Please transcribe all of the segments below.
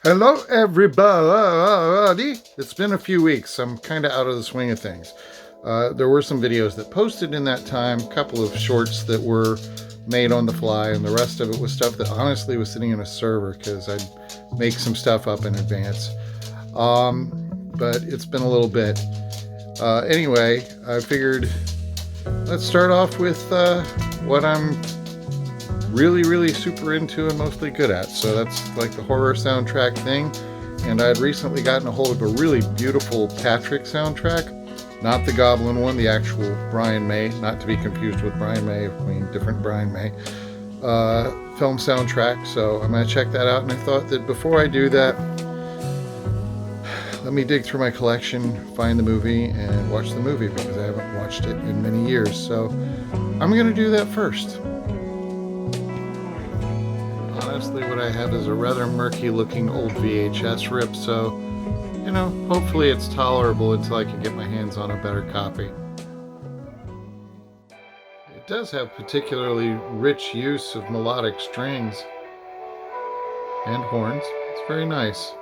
Hello, everybody. It's been a few weeks. I'm kind of out of the swing of things. There were some videos that posted in that time, a couple of shorts that were made on the fly, and the rest of it was stuff that honestly was sitting in a server because I'd make some stuff up in advance. But it's been a little bit. Anyway, I figured let's start off with what I'm really super into and mostly good at. So that's like the horror soundtrack thing. And I'd recently gotten a hold of a really beautiful Patrick soundtrack, not the Goblin one, the actual Brian May, not to be confused with Brian May, I mean different Brian May, film soundtrack. So I'm going to check that out. And I thought that before I do that, let me dig through my collection, find the movie, and watch the movie because I haven't watched it in many years. So I'm going to do that first. Honestly, what I have is a rather murky looking old VHS rip, so, hopefully it's tolerable until I can get my hands on a better copy. It does have particularly rich use of melodic strings and horns. It's very nice.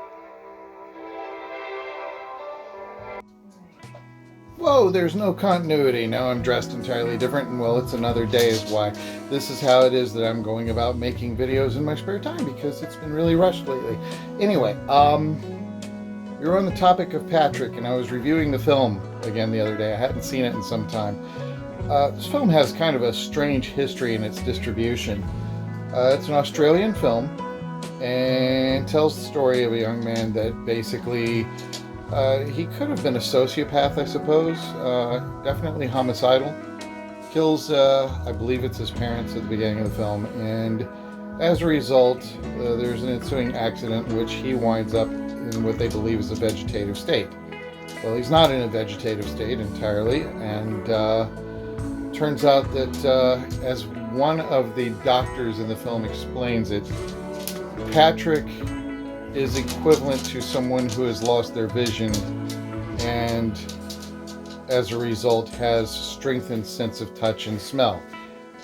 Whoa, there's no continuity. Now I'm dressed entirely different, and well, it's another day is why. This is how it is that I'm going about making videos in my spare time because it's been really rushed lately. Anyway, we were on the topic of Patrick, and I was reviewing the film again the other day. I hadn't seen it in some time. This film has kind of a strange history in its distribution. It's an Australian film and tells the story of a young man that basically he could have been a sociopath, I suppose. Definitely homicidal. Kills, I believe it's his parents at the beginning of the film, and as a result, there's an ensuing accident in which he winds up in what they believe is a vegetative state. Well, he's not in a vegetative state entirely, and turns out that, as one of the doctors in the film explains it, Patrick is equivalent to someone who has lost their vision and as a result has strengthened sense of touch and smell.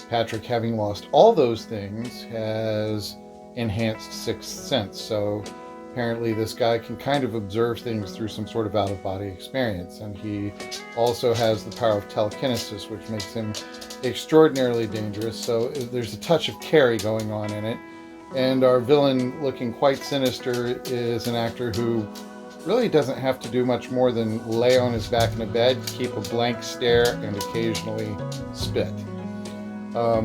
Patrick, having lost all those things, has enhanced sixth sense. So apparently this guy can kind of observe things through some sort of out-of-body experience, and he also has the power of telekinesis, which makes him extraordinarily dangerous. So there's a touch of Carrie going on in it. And our villain, looking quite sinister, is an actor who really doesn't have to do much more than lay on his back in a bed, keep a blank stare, and occasionally spit,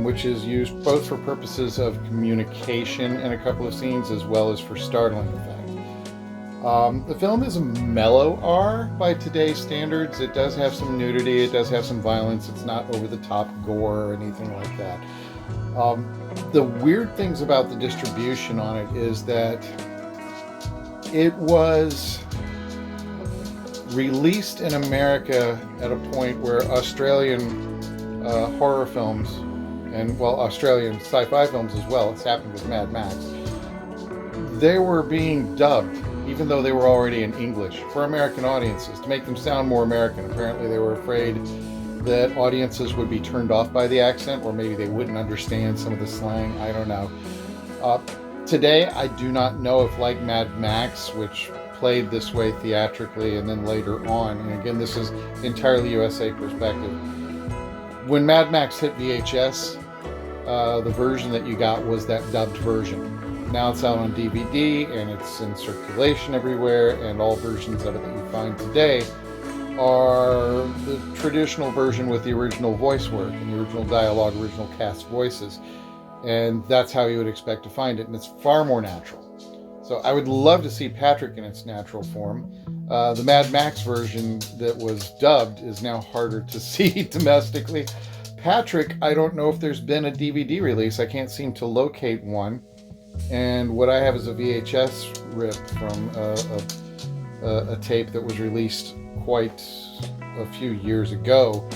which is used both for purposes of communication in a couple of scenes as well as for startling effect. The film is a mellow R by today's standards. It does have some nudity, it does have some violence, it's not over-the-top gore or anything like that. The weird things about the distribution on it is that it was released in America at a point where Australian horror films and, well, Australian sci-fi films as well, it's happened with Mad Max, they were being dubbed, even though they were already in English, for American audiences, to make them sound more American. Apparently they were afraid that audiences would be turned off by the accent, or maybe they wouldn't understand some of the slang. I don't know. Today, I do not know if, like Mad Max, which played this way theatrically and then later on, and again, this is entirely USA perspective. When Mad Max hit VHS, the version that you got was that dubbed version. Now it's out on DVD and it's in circulation everywhere, and all versions of it that you find today are the traditional version with the original voice work and the original dialogue, original cast voices. And that's how you would expect to find it, and it's far more natural. So I would love to see Patrick in its natural form. The Mad Max version that was dubbed is now harder to see domestically. Patrick, I don't know if there's been a DVD release. I can't seem to locate one. And what I have is a VHS rip from a tape that was released quite a few years ago,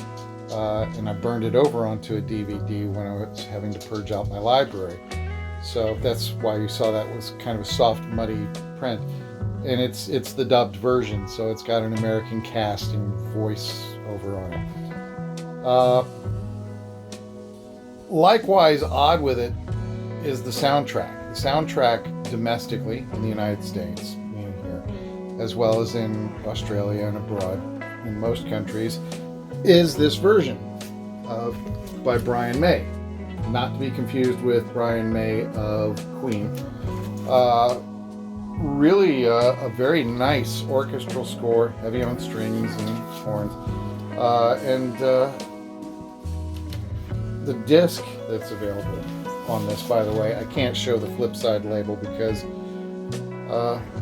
and I burned it over onto a DVD when I was having to purge out my library. So that's why you saw that was kind of a soft, muddy print. And it's the dubbed version, so it's got an American cast and voice over on it. Likewise, odd with it is the soundtrack. The soundtrack domestically in the United States, being here, as well as in Australia and abroad in most countries, is this version by Brian May, not to be confused with Brian May of Queen. Really a very nice orchestral score, heavy on strings and horns, and the disc that's available on this, by the way, I can't show the flip side label because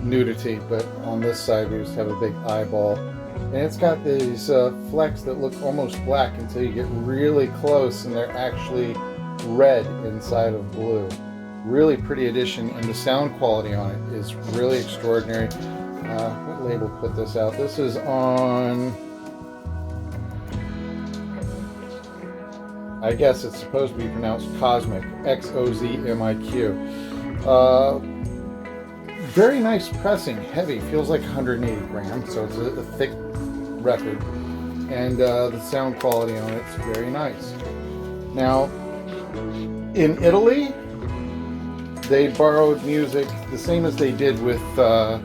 nudity, but on this side we just have a big eyeball, and it's got these flecks that look almost black until you get really close and they're actually red inside of blue. Really pretty addition, and the sound quality on it is really extraordinary. What label put this out? This is on, I guess it's supposed to be pronounced Cosmic, Xozmiq. Very nice pressing, heavy, feels like 180 grams, so it's a thick record, and the sound quality on it's very nice. Now, in Italy, they borrowed music the same as they did with a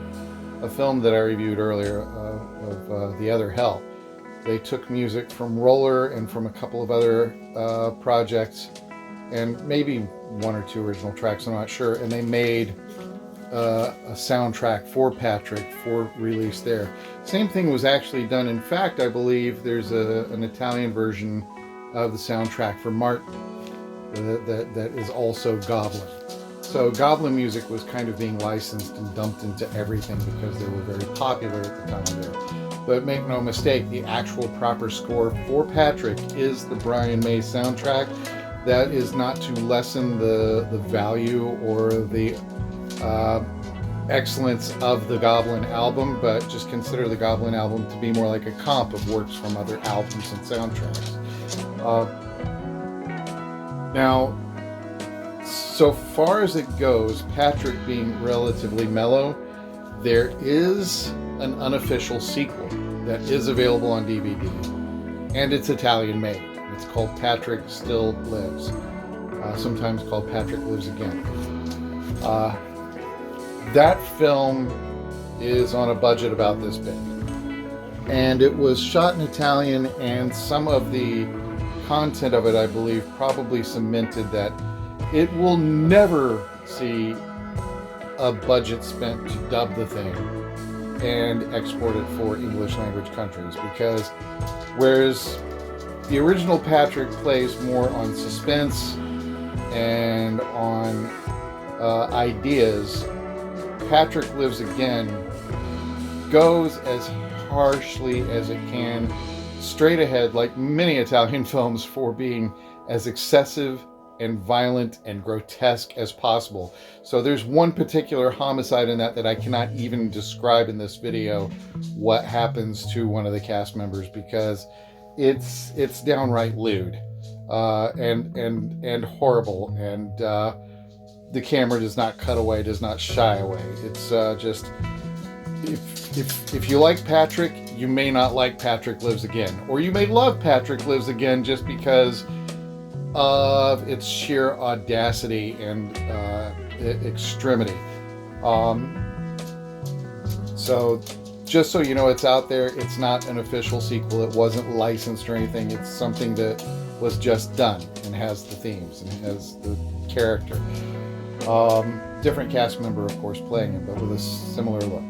film that I reviewed earlier of The Other Hell. They took music from Roller and from a couple of other projects, and maybe one or two original tracks, I'm not sure, and they made a soundtrack for Patrick for release there. Same thing was actually done. In fact, I believe there's an Italian version of the soundtrack for Martin that is also Goblin. So Goblin music was kind of being licensed and dumped into everything because they were very popular at the time there. But make no mistake, the actual proper score for Patrick is the Brian May soundtrack. That is not to lessen the value or the excellence of the Goblin album, but just consider the Goblin album to be more like a comp of works from other albums and soundtracks. Now, so far as it goes, Patrick being relatively mellow, there is an unofficial sequel that is available on DVD, and it's Italian made. It's called Patrick Still Lives, sometimes called Patrick Lives Again. That film is on a budget about this big, and it was shot in Italian, and some of the content of it, I believe, probably cemented that it will never see a budget spent to dub the thing and export it for English language countries, because whereas the original Patrick plays more on suspense and on ideas, Patrick Lives Again goes as harshly as it can, straight ahead, like many Italian films, for being as excessive and violent and grotesque as possible. So there's one particular homicide in that I cannot even describe in this video what happens to one of the cast members, because it's downright lewd and horrible, and the camera does not cut away, does not shy away. It's just, if you like Patrick, you may not like Patrick Lives Again, or you may love Patrick Lives Again just because of its sheer audacity and extremity. So just so you know, it's out there. It's not an official sequel. It wasn't licensed or anything. It's something that was just done and has the themes and has the character. Different cast member, of course, playing him, but with a similar look.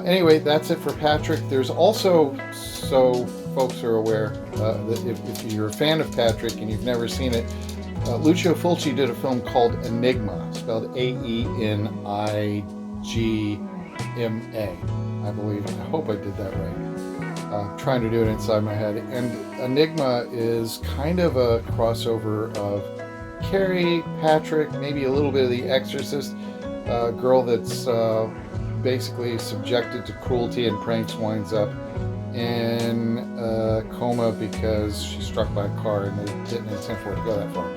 Anyway, that's it for Patrick. There's also, so folks are aware, that if you're a fan of Patrick and you've never seen it, Lucio Fulci did a film called Enigma, spelled Aenigma, I believe. I hope I did that right. Trying to do it inside my head. And Enigma is kind of a crossover of Carrie, Patrick, maybe a little bit of The Exorcist, a girl that's basically subjected to cruelty and pranks, winds up in a coma because she's struck by a car and they didn't intend for it to go that far.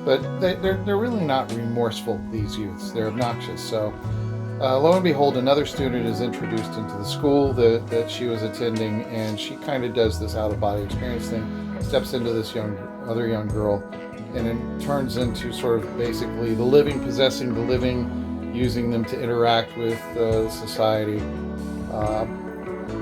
But they're really not remorseful, these youths. They're obnoxious. So lo and behold, another student is introduced into the school that she was attending, and she kind of does this out-of-body experience thing, steps into this other young girl, and it turns into sort of basically the living possessing the living, using them to interact with society.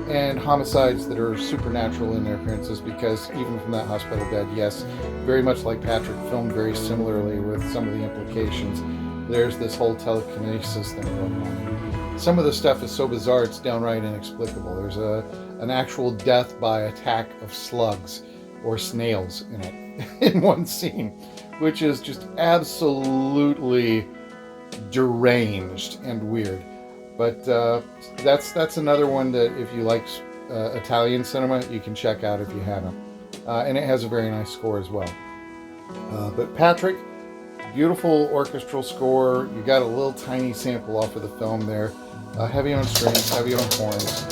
And homicides that are supernatural in their appearances, because even from that hospital bed, yes, very much like Patrick, filmed very similarly with some of the implications. There's this whole telekinesis thing going on. Some of the stuff is so bizarre it's downright inexplicable. There's an actual death by attack of slugs or snails in it in one scene, which is just absolutely deranged and weird. But that's another one that if you like Italian cinema, you can check out if you haven't. And it has a very nice score as well. But Patrick, beautiful orchestral score. You got a little tiny sample off of the film there. Heavy on strings, heavy on horns.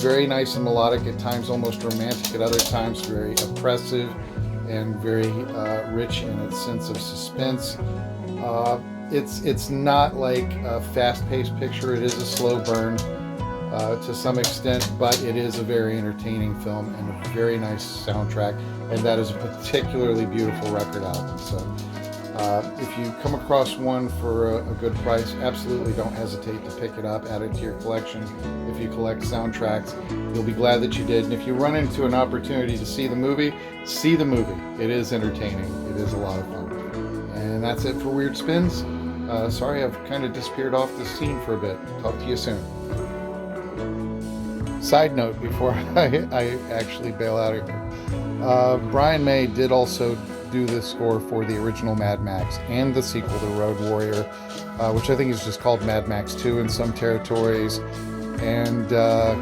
Very nice and melodic at times, almost romantic at other times. Very oppressive and very rich in its sense of suspense. It's not like a fast-paced picture. It is a slow burn to some extent, but it is a very entertaining film and a very nice soundtrack, and that is a particularly beautiful record album. So if you come across one for a good price, absolutely don't hesitate to pick it up, add it to your collection. If you collect soundtracks, you'll be glad that you did. And if you run into an opportunity to see the movie, see the movie. It is entertaining. It is a lot of fun. And that's it for Weird Spins. Sorry I've kind of disappeared off the scene for a bit. Talk to you soon. Side note before I actually bail out of here. Brian May did also do the score for the original Mad Max and the sequel to Road Warrior, which I think is just called Mad Max 2 in some territories, and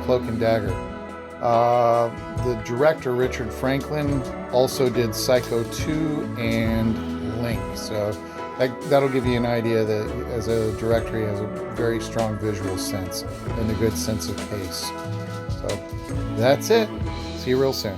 Cloak and Dagger. The director, Richard Franklin, also did Psycho 2 and Link. So that'll give you an idea that as a director he has a very strong visual sense and a good sense of pace. So that's it. See you real soon.